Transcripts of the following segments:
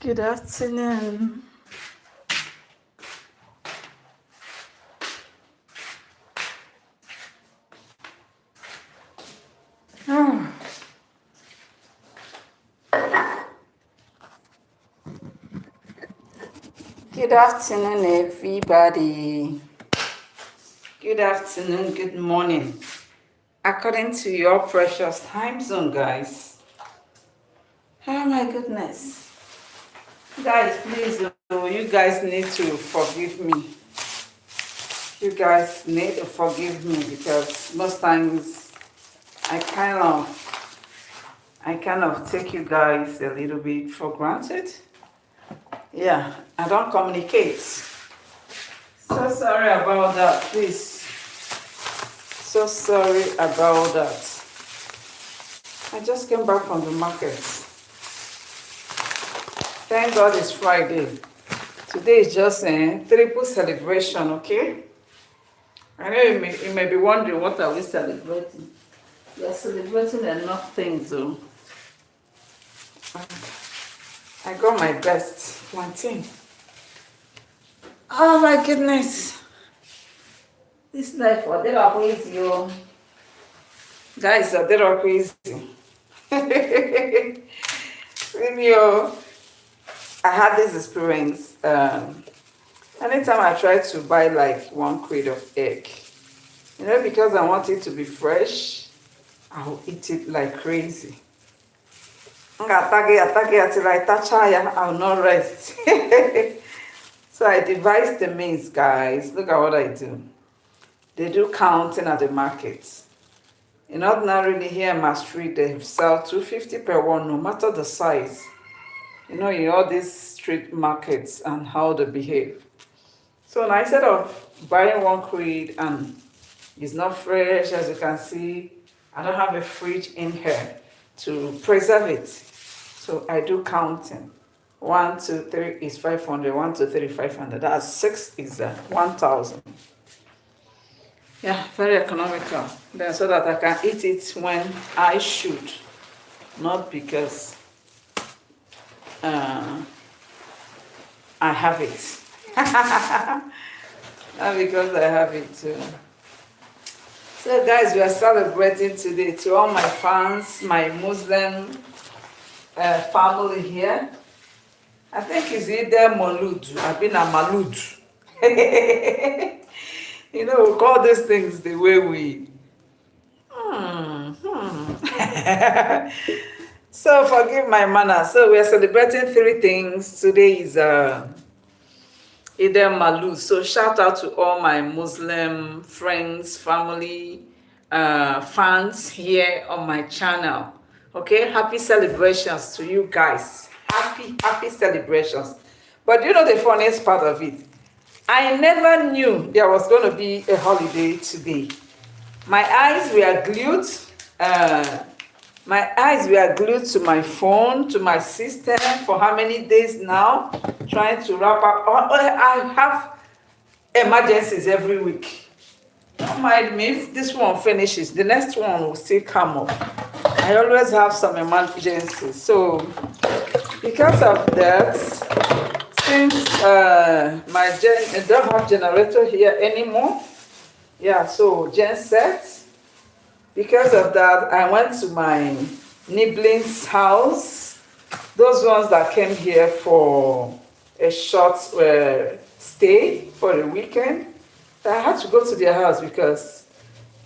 Good afternoon. Oh, good afternoon, everybody. Good afternoon, good morning. According to your precious time zone, guys. Oh my goodness. Guys, please, you guys need to forgive me. You guys need to forgive me because most times I kind of take you guys a little bit for granted. Yeah, I don't communicate. So sorry about that, please. So sorry about that. I just came back from the market. Thank God it's Friday. Today is just a triple celebration, okay? I know you may be wondering what are we celebrating. We are celebrating enough things, though. I got my best plantain. Oh my goodness. This life, what they are crazy, oh. Guys, they are crazy. Senior, I had this experience. Anytime I try to buy like 1 crate of egg, because I want it to be fresh, I'll eat it like crazy. Until I touch it, I'll not rest. So I devised the means, guys. Look at what I do. They do counting at the markets. Ordinarily here in my street, they sell 250 per one, no matter the size. In all these street markets and how they behave. So now instead of buying 1 crate and it's not fresh, as you can see, I don't have a fridge in here to preserve it. So I do counting. 1, 2, 3 is 500. 1, 2, 3, 500. That's 6 is 1,000. Yeah, very economical. Then so that I can eat it when I should, not because I have it. Not because I have it too. So guys, we are celebrating today to all my fans, my Muslim family here. I think it's either Maulud. I've been a Malud. We call these things the way we. So forgive my manners. So we are celebrating 3 things. Today is Eid al-Malud. So shout out to all my Muslim friends, family, fans here on my channel. Okay, happy celebrations to you guys. Happy celebrations. But the funniest part of it? I never knew there was going to be a holiday today. My eyes were glued. My eyes were glued to my phone, to my system for how many days now, trying to wrap up. I have emergencies every week. Don't mind me if this one finishes, the next one will still come up. I always have some emergencies. So because of that, since I don't have generator here anymore, yeah, so genset. Because of that, I went to my nibblings house. Those ones that came here for a short stay for a weekend. I had to go to their house because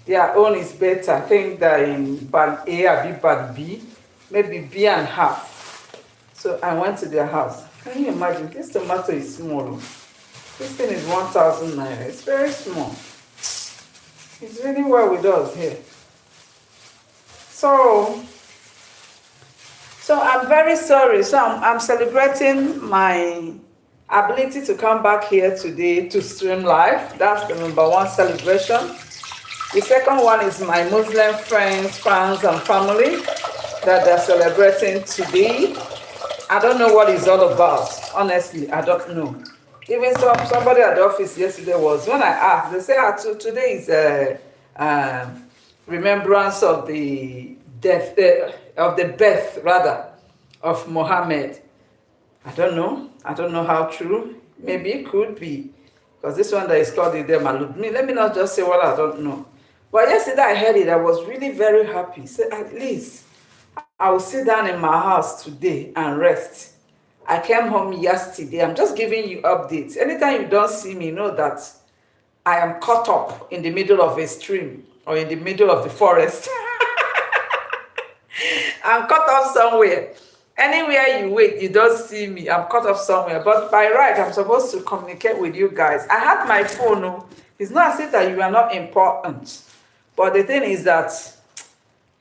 their own is better. I think that in band A or band B, maybe B and half. So I went to their house. Can you imagine? This tomato is small. This thing is 1,000 naira. It's very small. It's really well with us here. So I'm very sorry. So I'm celebrating my ability to come back here today to stream live. That's the #1 celebration. The second one is my Muslim friends, fans, and family that they're celebrating today. I don't know what it's all about. Honestly, I don't know. Even somebody at the office yesterday was, when I asked, they say, today is remembrance of the death, of the birth rather, of Muhammad. I don't know. I don't know how true. Maybe it could be. Because this one that is called Ide Malud. Me, let me not just say what I don't know. But yesterday I heard it. I was really very happy. So at least I will sit down in my house today and rest. I came home yesterday. I'm just giving you updates. Anytime you don't see me, know that I am caught up in the middle of a stream or in the middle of the forest. I'm caught up somewhere. Anywhere you wait, you don't see me. I'm caught up somewhere. But by right, I'm supposed to communicate with you guys. I had my phone. No, it's not as if that you are not important. But the thing is that,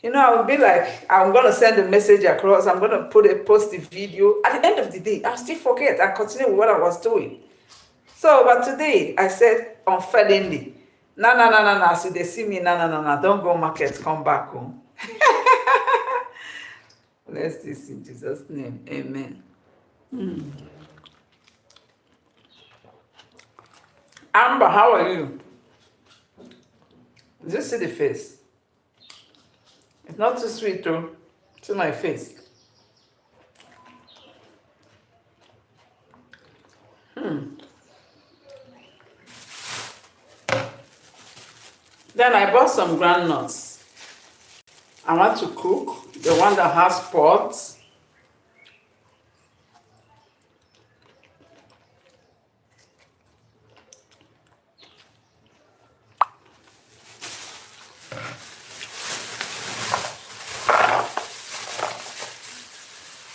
I will be like, I'm going to send a message across. I'm going to post a video. At the end of the day, I'll still forget and continue with what I was doing. So, but today, I said unfailingly, no. So they see me, no. Don't go market, come back home. Bless this in Jesus' name. Amen. Amber, how are you? Did you see the face? It's not too sweet, though. To my face. Then I bought some groundnuts. I want to cook the one that has pods.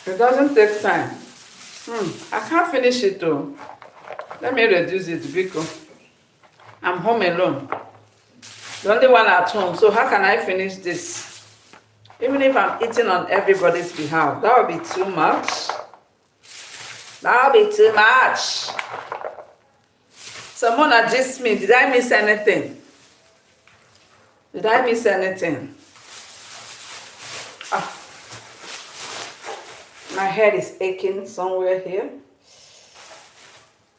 It doesn't take time. I can't finish it though. Let me reduce it because I'm home alone. The only one at home. So how can I finish this? Even if I'm eating on everybody's behalf, that would be too much. That would be too much. Someone asked me, did I miss anything? Did I miss anything? My head is aching somewhere here.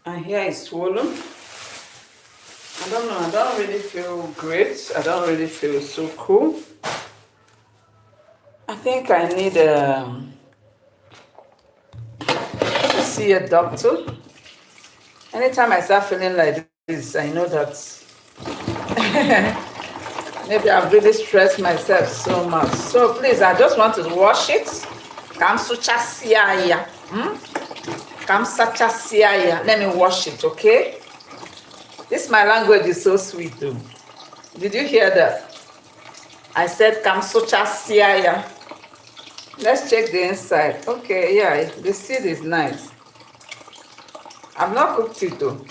And here is swollen. I don't know, I don't really feel great. I don't really feel so cool. I think I need to see a doctor. Anytime I start feeling like this, I know that maybe I've really stressed myself so much. So please, I just want to wash it. Let me wash it, okay? This my language is so sweet though. Did you hear that? I said kamsucha siaya. Let's check the inside. Okay, yeah, the seed is nice. I've not cooked it though.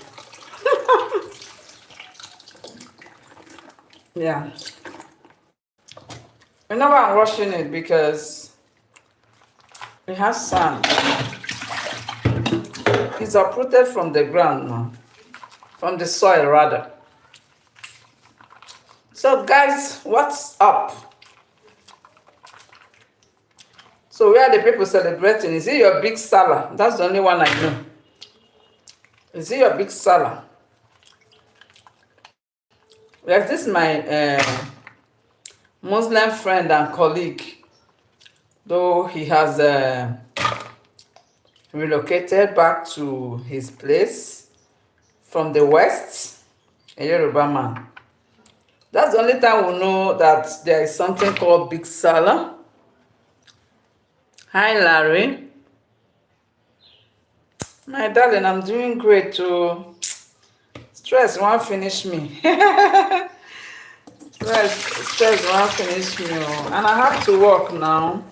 Yeah. You know why I'm washing it? Because it has sand. It's uprooted from the ground now. From the soil rather. So guys, what's up? So where are the people celebrating? Is it your big Salah? That's the only one I know. Is it your big Salah? Like this is my Muslim friend and colleague. Though he has relocated back to his place from the West, a Yoruba man. That's the only time we know that there is something called Big Salah. Hi, Larry. My darling, I'm doing great too. Stress won't finish me. Stress won't finish me. And I have to work now.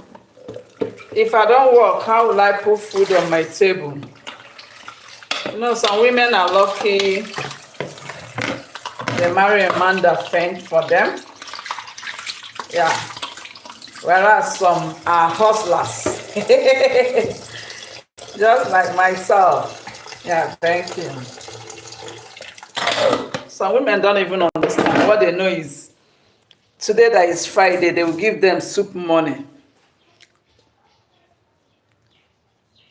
If I don't work, how will I put food on my table? You know, some women are lucky. They marry a man that fends for them. Yeah. Whereas some are hustlers. Just like myself. Yeah, thank you. Some women don't even understand. What they know is, today that is Friday, they will give them soup money.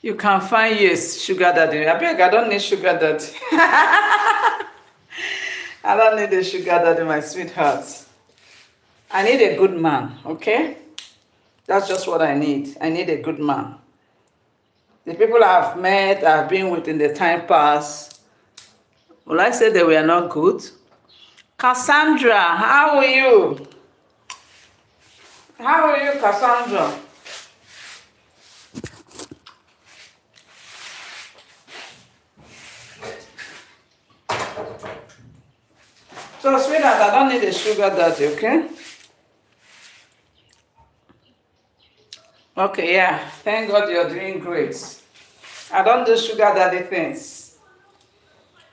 You can find, yes, sugar daddy. I beg, I don't need sugar daddy. I don't need a sugar daddy, my sweetheart. I need a good man, okay? That's just what I need. I need a good man. The people I've met, I've been with in the time past, will I say they were not good? Cassandra, how are you? How are you, Cassandra? So, sweetheart, I don't need a sugar daddy, okay? Okay, yeah. Thank God you're doing great. I don't do sugar daddy things.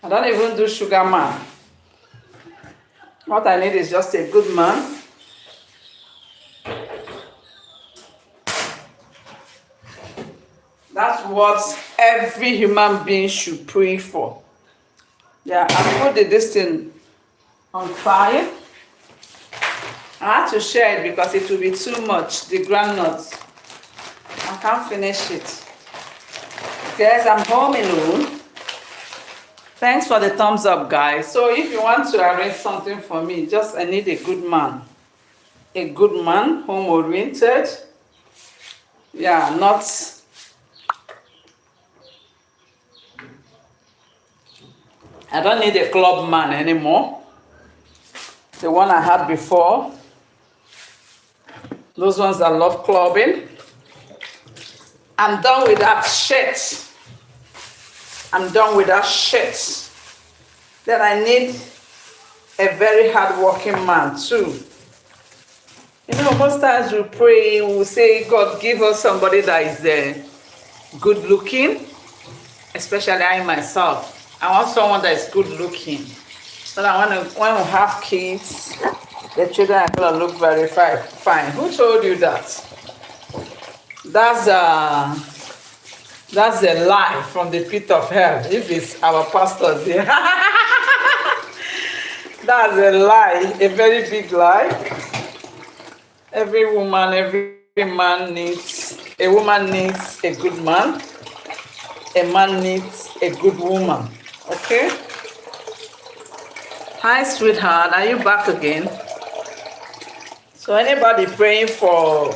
I don't even do sugar man. What I need is just a good man. That's what every human being should pray for. Yeah, I put this thing on fire. I had to share it because it will be too much, the groundnuts. I can't finish it. Guys, I'm home alone. Thanks for the thumbs up, guys. So if you want to arrange something for me, I need a good man. A good man, home-oriented. Yeah, not... I don't need a club man anymore. The one I had before. Those ones that love clubbing. I'm done with that shit. I'm done with that shit. Then I need a very hardworking man too. You know, most times we pray, we say, God, give us somebody that is good looking. Especially I myself. I want someone that is good looking. So that when we have kids, the children are going to look very fine. Who told you that? That's a lie from the pit of hell. If it's our pastors here. That's a lie, a very big lie. Every woman needs a good man. A man needs a good woman. Okay? Hi, sweetheart. Are you back again? So anybody praying for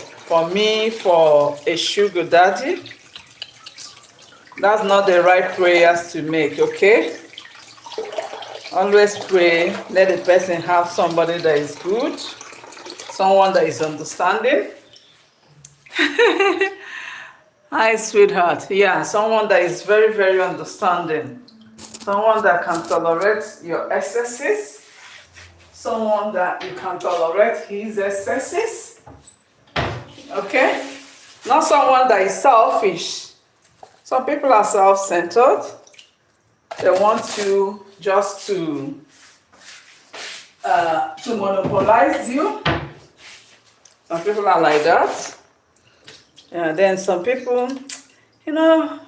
me for a sugar daddy? That's not the right prayers to make, okay? Always pray, let the person have somebody that is good, someone that is understanding. Hi, sweetheart. Yeah, someone that is very, very understanding. Someone that can tolerate your excesses. Someone that you can tolerate his excesses. Okay? Not someone that is selfish. Some people are self-centered. They want you just to monopolize you. Some people are like that. And then some people, you know,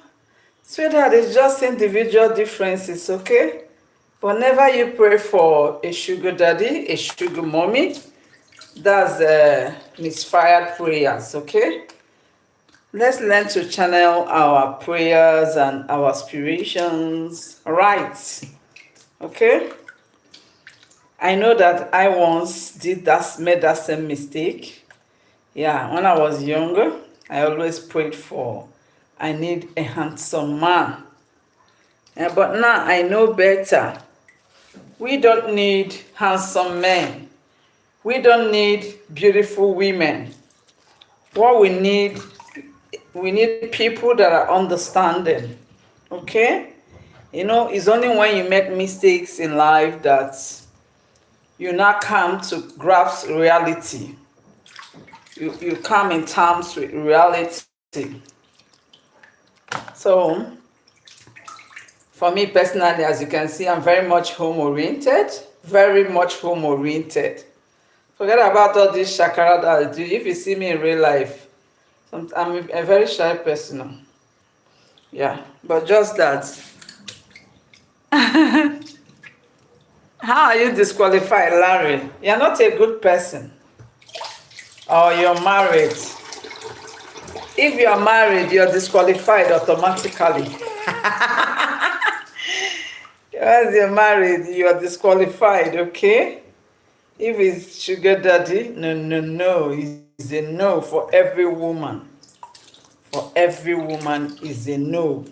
sweetheart, it's just individual differences, okay? Whenever you pray for a sugar daddy, a sugar mommy, that's misfired prayers, okay? Let's learn to channel our prayers and our aspirations right, okay? I know that I once made that same mistake. Yeah, when I was younger, I always prayed I need a handsome man. But now I know better. We don't need handsome men. We don't need beautiful women. What we need people that are understanding. Okay? You know, it's only when you make mistakes in life that you now come to grasp reality. You come in terms with reality. So, for me personally, as you can see, I'm very much home-oriented. Very much home-oriented. Forget about all this shakara that I do. If you see me in real life, I'm a very shy person. Yeah, but just that. How are you disqualified, Larry? You're not a good person. Or you're married. If you're married, you're disqualified automatically. As you're married, you're disqualified, okay? If it's sugar daddy, no. It's a no for every woman. for every woman is a no.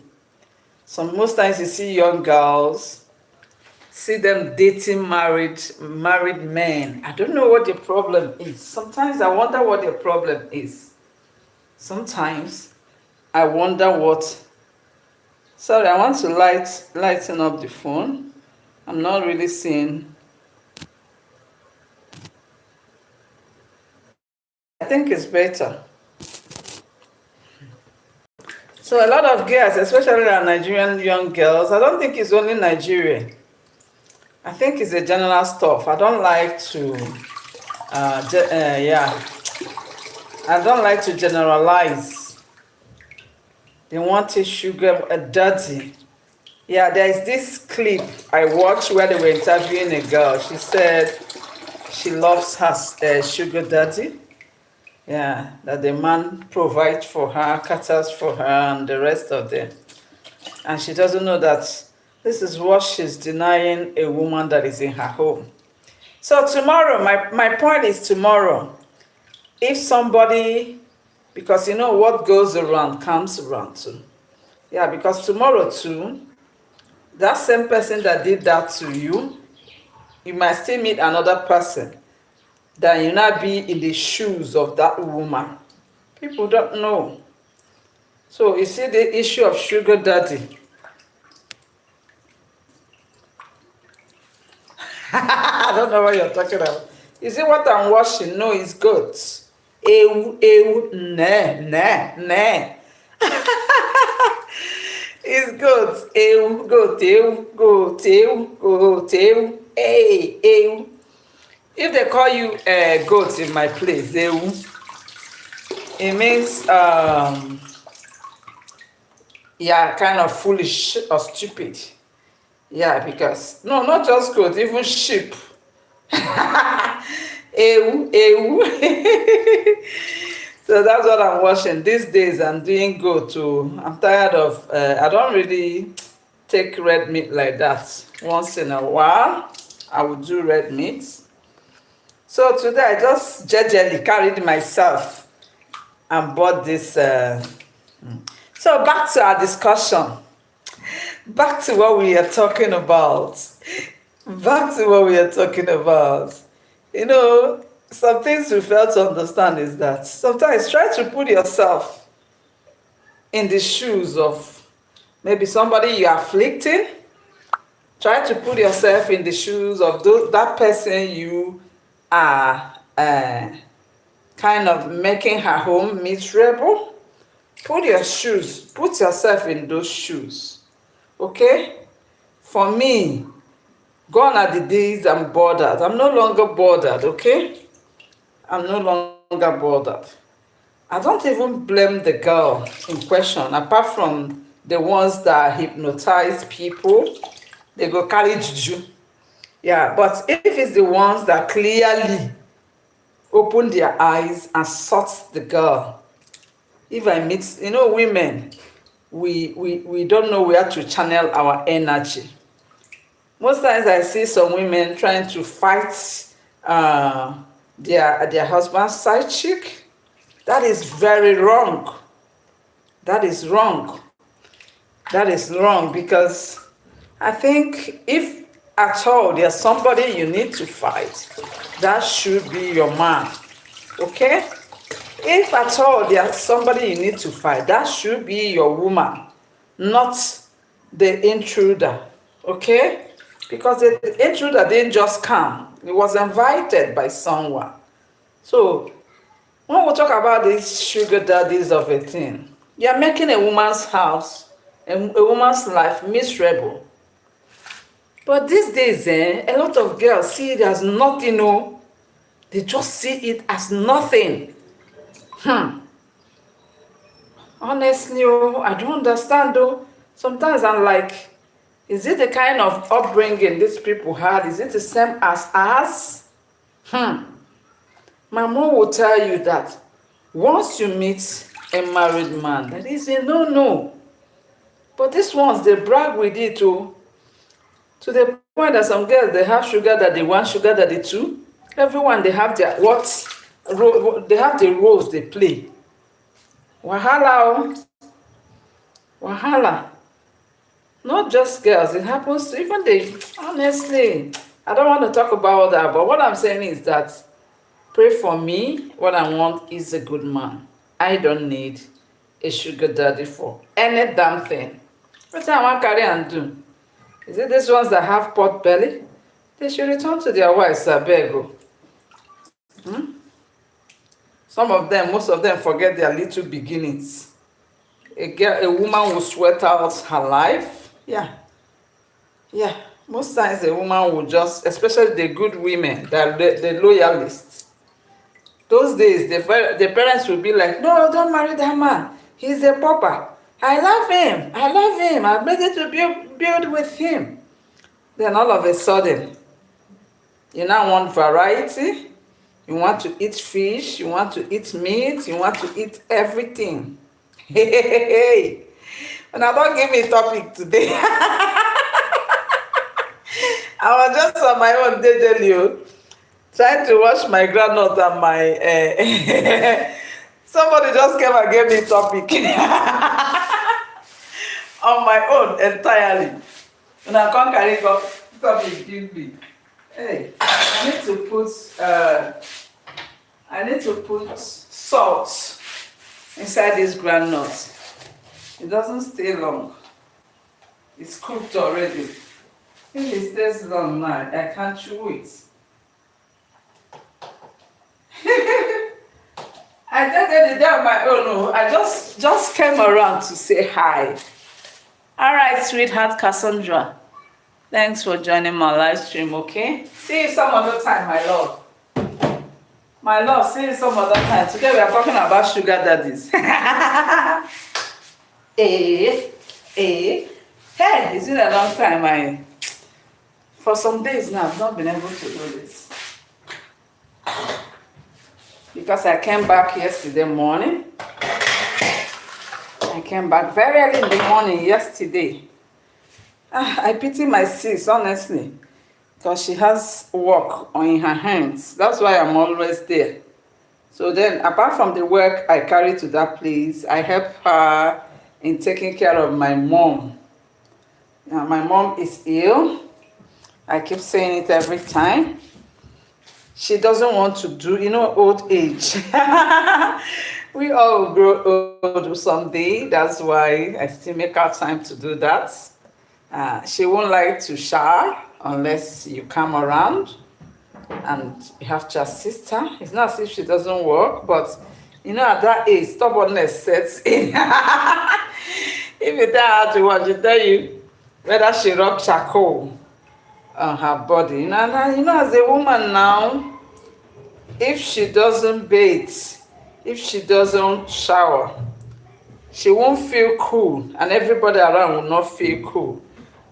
So most times you see young girls, see them dating married men. I don't know what the problem is. Sometimes I wonder what the problem is. Sometimes I wonder what. Sorry, I want to lighten up the phone. I'm not really seeing. I think it's better. So a lot of girls, especially our Nigerian young girls, I don't think it's only Nigeria. I think it's a general stuff. I don't like to, yeah, I don't like to generalize. They want a sugar daddy. Yeah, there's this clip I watched where they were interviewing a girl. She said she loves her sugar daddy. Yeah, that the man provides for her, caters for her, and the rest of them. And she doesn't know that this is what she's denying a woman that is in her home. So tomorrow, my point is tomorrow, if somebody, because you know what goes around comes around too. Yeah, because tomorrow too, that same person that did that to you, you might still meet another person that you not be in the shoes of that woman. People don't know. So you see the issue of sugar daddy. I don't know what you're talking about. You see what I'm watching? No, it's goats. Ew, ew, ne, ne, ne. It's goats. Ew, goat, ew, goat, ew, goat, ew. Hey, ew. If they call you goats in my place, ew, it means yeah, kind of foolish or stupid. Yeah, because no, not just goat, even sheep. Ew, ew. So that's what I'm watching these days. I'm doing goat too. I'm tired of. I don't really take red meat like that. Once in a while, I would do red meat. So today I just jejely carried myself and bought this. So back to our discussion. Back to what we are talking about. Back to what we are talking about. You know, some things we fail to understand is that sometimes try to put yourself in the shoes of maybe somebody you're afflicting. Try to put yourself in the shoes of that person you are kind of making her home miserable. Put yourself in those shoes. Okay? For me, gone are the days I'm bothered. I'm no longer bothered, okay? I'm no longer bothered. I don't even blame the girl in question, apart from the ones that hypnotize people. They go carry juju. Yeah, but if it's the ones that clearly open their eyes and sought the girl, if I meet, you know, women, we don't know where to channel our energy. Most times I see some women trying to fight their husband's side chick. That is very wrong. That is wrong. That is wrong, because I think if at all there's somebody you need to fight, that should be your man. Okay? If at all there's somebody you need to fight, that should be your woman, not the intruder. Okay? Because the intruder didn't just come. He was invited by someone. So when we talk about these sugar daddies of a thing, you're making a woman's house, a woman's life miserable. But these days, a lot of girls see it as nothing. No, they just see it as nothing. Honestly, I don't understand though. Sometimes I'm like, is it the kind of upbringing these people had? Is it the same as us? My mom will tell you that once you meet a married man, that is a no-no. But these ones, they brag with it too. To the point that some girls, they have sugar daddy one, sugar daddy two. Everyone, they have their they have the roles they play. Wahala, oh, wahala. Not just girls, it happens to even the, honestly, I don't want to talk about that, but what I'm saying is that pray for me. What I want is a good man. I don't need a sugar daddy for any damn thing. What I want carry and do? Is it these ones that have pot belly? They should return to their wives, I beg. Some of them, most of them forget their little beginnings. A woman will sweat out her life. Yeah, yeah. Most times a woman will just, especially the good women, the loyalists. Those days, the parents will be like, no, don't marry that man. He's a pauper. I love him. I love him. I'm ready to build with him. Then all of a sudden, you now want variety. You want to eat fish. You want to eat meat. You want to eat everything. Hey. And I don't give me a topic today. I was just on my own daily, trying to wash my groundnut and my somebody just came and gave me topic on my own entirely. And I can't carry topic give me. Hey, I need to put salt inside this groundnut. It doesn't stay long. It's cooked already. If it stays long now, I can't chew it. I just did it on my own. I just came around to say hi. All right, sweetheart Cassandra. Thanks for joining my live stream, okay? See you some other time, my love. My love, see you some other time. Today we are talking about sugar daddies. Hey, it's been a long time. For some days now, I've not been able to do this. Because I came back yesterday morning. I came back very early in the morning yesterday. I pity my sis, honestly. Because she has work in her hands. That's why I'm always there. So then, apart from the work I carry to that place, I help her in taking care of my mom. Now, my mom is ill. I keep saying it every time. She doesn't want to do, old age. We all grow old someday. That's why I still make our time to do that. She won't like to shower unless you come around and you have to assist her. It's not as if she doesn't work, but at that age, stubbornness sets in. If you tell her to watch, she tell you whether she rub charcoal on her body. And as a woman now, if she doesn't bathe, if she doesn't shower, she won't feel cool, and everybody around will not feel cool.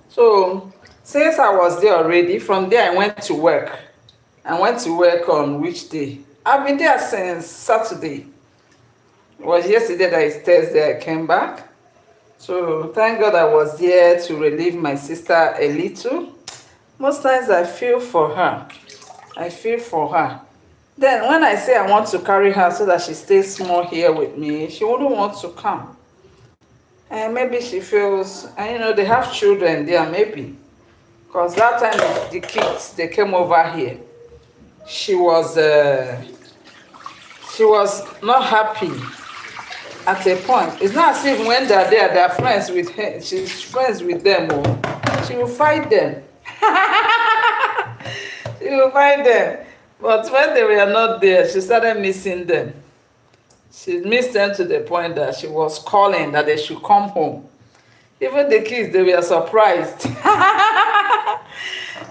So since I was there already, from there I went to work. I went to work on which day? I've been there since Saturday. It was yesterday that it's Thursday I came back. So thank God I was there to relieve my sister a little. Most times I feel for her. I feel for her. Then when I say I want to carry her so that she stays small here with me, she wouldn't want to come. And maybe she feels, and they have children there, maybe. Because that time the kids, they came over here. She was not happy at a point. It's not as if when they're there, they're friends with her. She's friends with them. Oh. She will fight them. She will fight them. But when they were not there, she started missing them. She missed them to the point that she was calling that they should come home. Even the kids, they were surprised.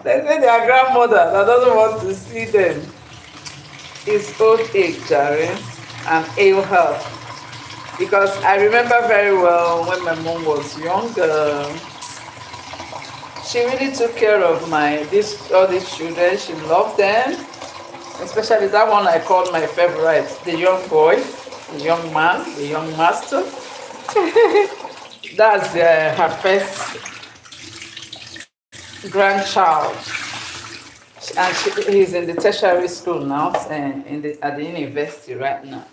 They say their grandmother that doesn't want to see them is old age, Jerry, and ill health. Because I remember very well when my mom was younger, she really took care of all these children. She loved them, especially that one I called my favorite, the young boy, the young man, the young master. That's her first grandchild, and he's in the tertiary school now, and at the university right now.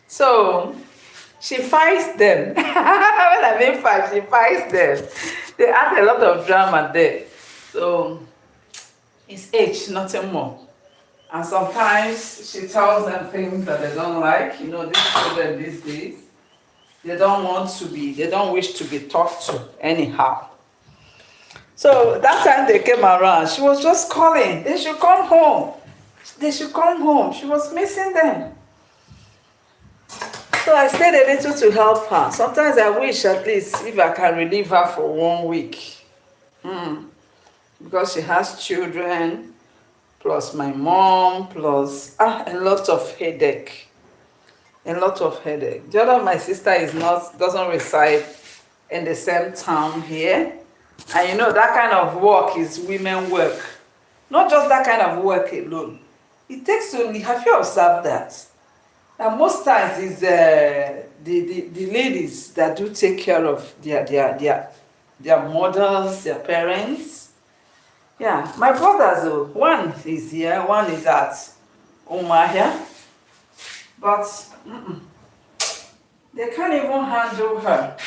So she fights them. When I mean fight, she fights them. They add a lot of drama there. So it's age, nothing more. And sometimes she tells them things that they don't like. You know, these children these days, they don't wish to be talked to anyhow. So that time they came around, she was just calling. They should come home. They should come home. She was missing them. So I stayed a little to help her. Sometimes I wish at least if I can relieve her for 1 week. Because she has children, plus my mom, plus a lot of headache. A lot of headache. The other my sister doesn't reside in the same town here. And you know that kind of work is women work. Not just that kind of work alone. It takes only, have you observed that? And most times it's the ladies that do take care of their mothers, their parents. Yeah, my brothers, one is here, one is at Umahia. But they can't even handle her.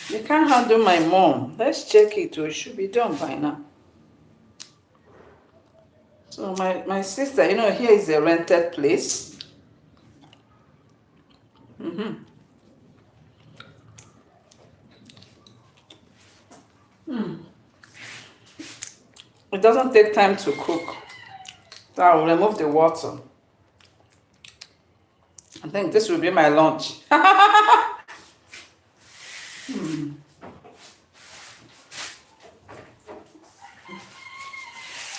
They can't handle my mom. Let's check it. It should be done by now. So my sister, you know, here is a rented place. It doesn't take time to cook. So I will remove the water. I think this will be my lunch.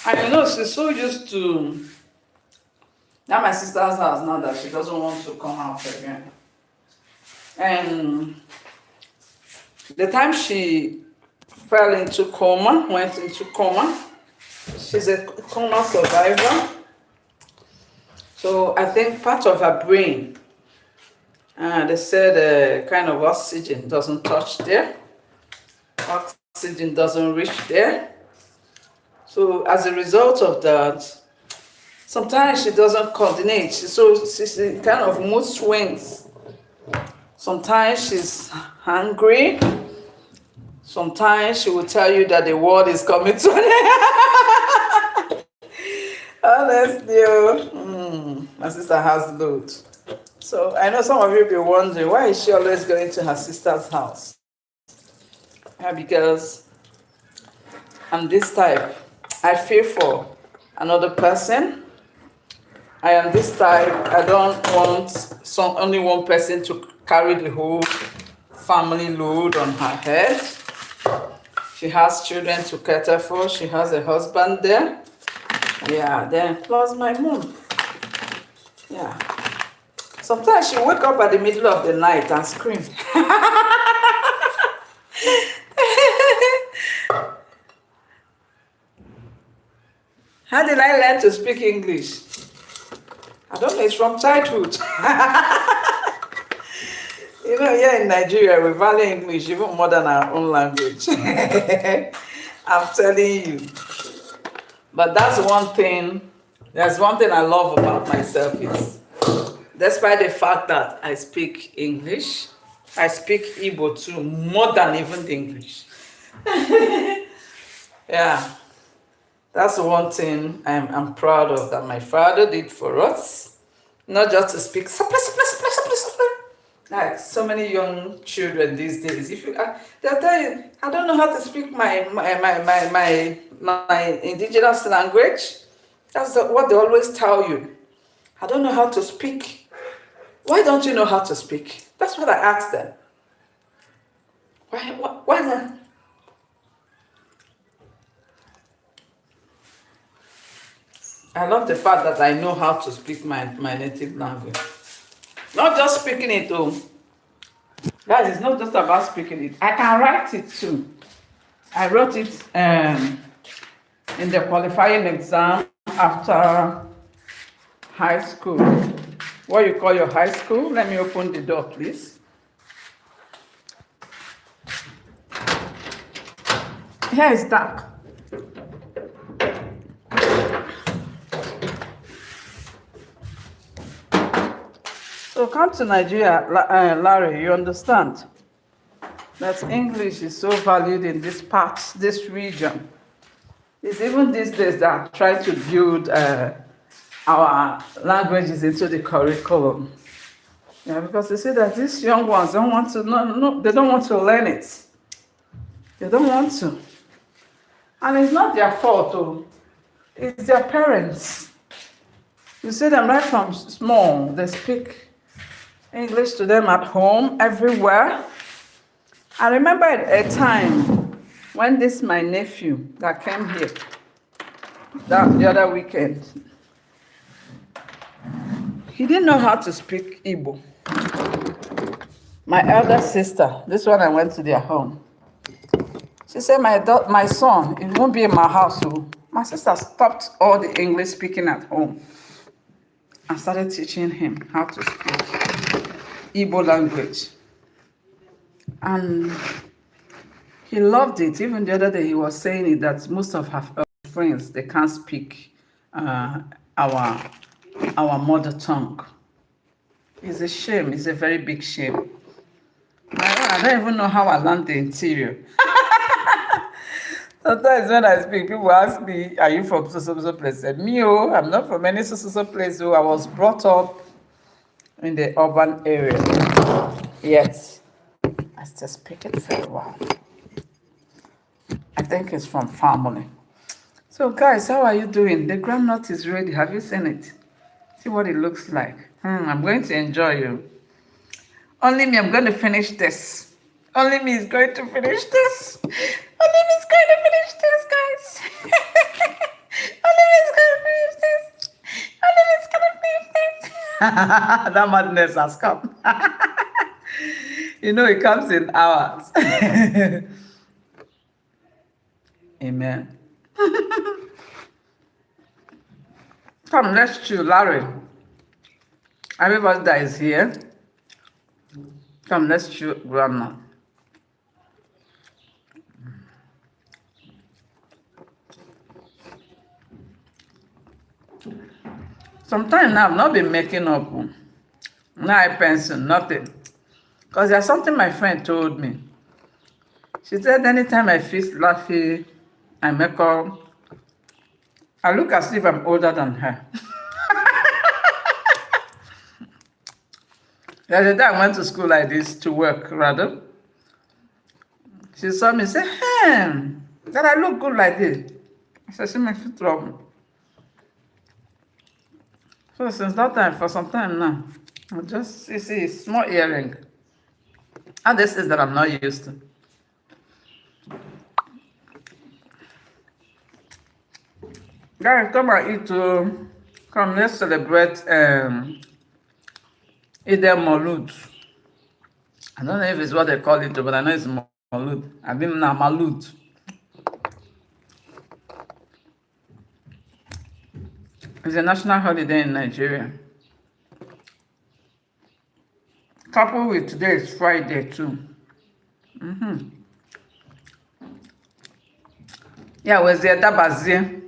And you know, she's so used to now my sister's house now that she doesn't want to come out again. And the time she fell into coma, went into coma, she's a coma survivor. So I think part of her brain, they said kind of oxygen doesn't touch there. Oxygen doesn't reach there. So as a result of that, sometimes she doesn't coordinate. So she's kind of mood swings. Sometimes she's hungry. Sometimes she will tell you that the world is coming to an end. Honestly, my sister has load. So I know some of you will be wondering, why is she always going to her sister's house? Because I'm this type. I feel for another person. I am this type. I don't want only one person to carry the whole family load on her head. She has children to cater for. She has a husband there. Yeah, then plus my mom. Yeah. Sometimes she wake up at the middle of the night and scream. How did I learn to speak English? I don't know, it's from childhood. You know, here in Nigeria, we value English even more than our own language. I'm telling you. But that's one thing I love about myself is, despite the fact that I speak English, I speak Igbo too, more than even the English. Yeah. That's one thing I'm proud of that my father did for us. Not just to speak, like so many young children these days. If you, they'll tell you, I don't know how to speak my indigenous language. That's what they always tell you. I don't know how to speak. Why don't you know how to speak? That's what I asked them. Why not? I love the fact that I know how to speak my native language. Not just speaking it, though. Guys, it's not just about speaking it. I can write it too. I wrote it in the qualifying exam after high school. What you call your high school? Let me open the door, please. Here is dark. So So come to Nigeria, Larry, you understand that English is so valued in this part, this region. It's even these days that try to build our languages into the curriculum. Yeah, because they say that these young ones don't want to, no, they don't want to learn it. They don't want to. And it's not their fault, though. It's their parents. You see them right from small. They speak English to them at home, everywhere. I remember a time when my nephew that came here the other weekend, he didn't know how to speak Igbo. My elder sister, this one I went to their home. She said, my son, it won't be in my house. So my sister stopped all the English speaking at home and started teaching him how to speak Igbo language. And he loved it. Even the other day, he was saying it, that most of her friends, they can't speak our mother tongue. It's a shame. It's a very big shame. I don't even know how I learned the interior. Sometimes when I speak, people ask me, are you from so place? Me, I'm not from any so place. I was brought up in the urban area. Yes, I still speak it very well. I think it's from family. So guys, how are you doing? The groundnut is ready. Have you seen it? See what it looks like. I'm going to enjoy you. Only me, I'm going to finish this. Only me is going to finish this. Only me is going to finish this, guys. Only me is going to finish this. Only me is going to finish this. That madness has come. You know, it comes in hours. Amen. Come, let's chill, Larry. Everybody that is here. Come, let's chill, Grandma. Sometimes now I've not been making up. Now I pencil, nothing. Because there's something my friend told me. She said anytime I feel laughing, I make up, I look as if I'm older than her. The other day I went to school like this, to work rather. She saw me and said, that I look good like this. I said, she makes you trouble. So since that time, for some time now, I just see small earring. And this is that I'm not used to. Guys, come and eat too. Come, let's celebrate Eid Maulud. I don't know if it's what they call it, but I know it's Maulud. I mean, now Maulud. It's a national holiday in Nigeria. Coupled with today is Friday too. Yeah, where's the Dabazi?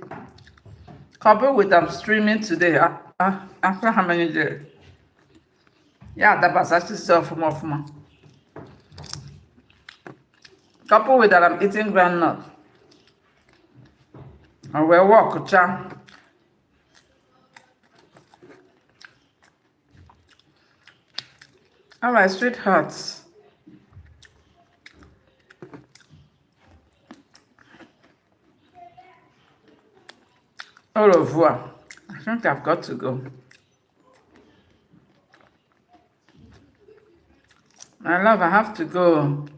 Coupled with I'm streaming today. After how many days? Yeah, Dabazi is from. Coupled with that, I'm eating groundnut. And we'll walk, cha. All right, sweethearts. Au revoir. I think I've got to go. My love, I have to go.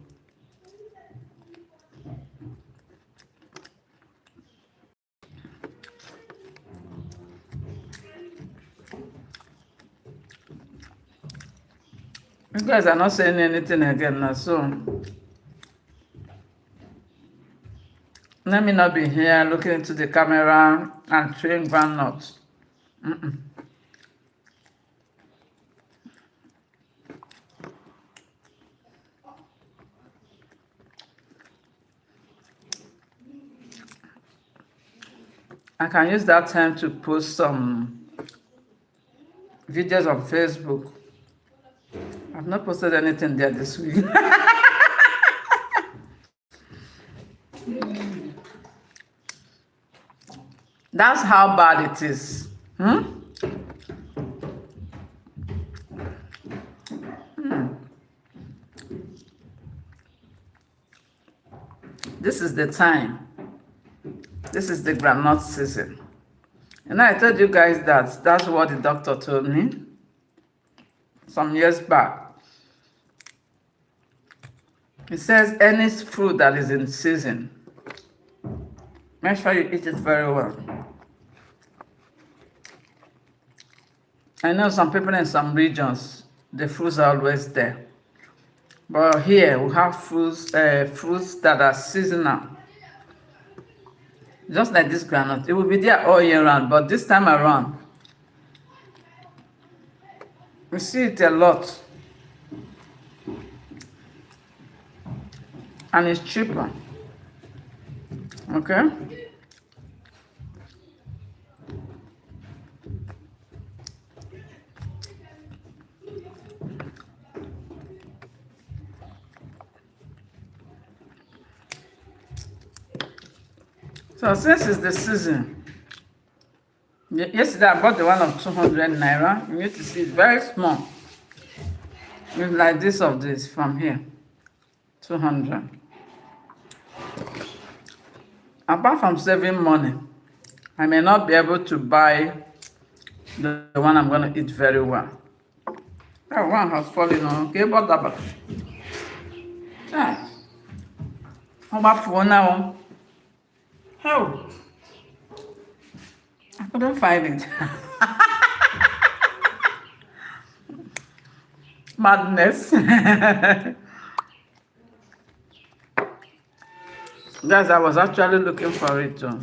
You guys are not saying anything again now, so let me not be here looking into the camera and chewing groundnuts. I can use that time to post some videos on Facebook. not posted anything there this week. That's how bad it is. This is the time. This is the groundnut season. And I told you guys that that's what the doctor told me some years back. He says any fruit that is in season, make sure you eat it very well. I know some people in some regions, the fruits are always there. But here we have fruits that are seasonal. Just like this granite. It will be there all year round, but this time around, we see it a lot. And it's cheaper. Okay? So since it's the season, yesterday I bought the one of 200 naira. You need to see it's very small. It's like this of this from here. 200. Apart from saving money, I may not be able to buy the one I'm going to eat very well. That one has fallen on. Okay, but that back. How about phone now? How? I couldn't find it. Madness. Guys, I was actually looking for it too.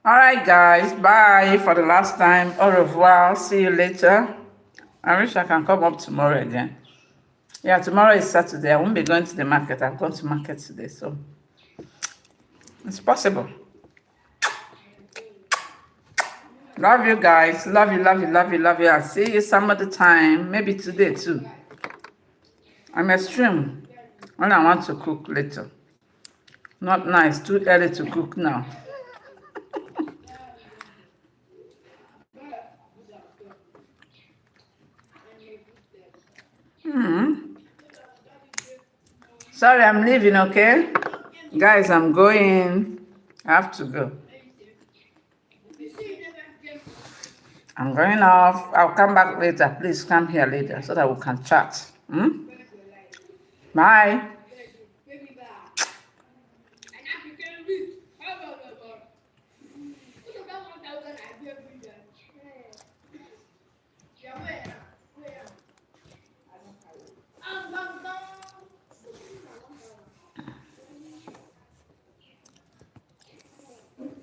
All right, guys. Bye for the last time. Au revoir. See you later. I wish I can come up tomorrow again. Yeah, tomorrow is Saturday. I won't be going to the market. I've gone to market today, so it's possible. Love you guys. Love you, love you, love you, love you. I'll see you some other time. Maybe today too. I'm extreme when I want to cook later. Not nice. Too early to cook now. Sorry, I'm leaving, okay? Guys, I'm going. I have to go. I'm going off. I'll come back later. Please come here later so that we can chat. Bye.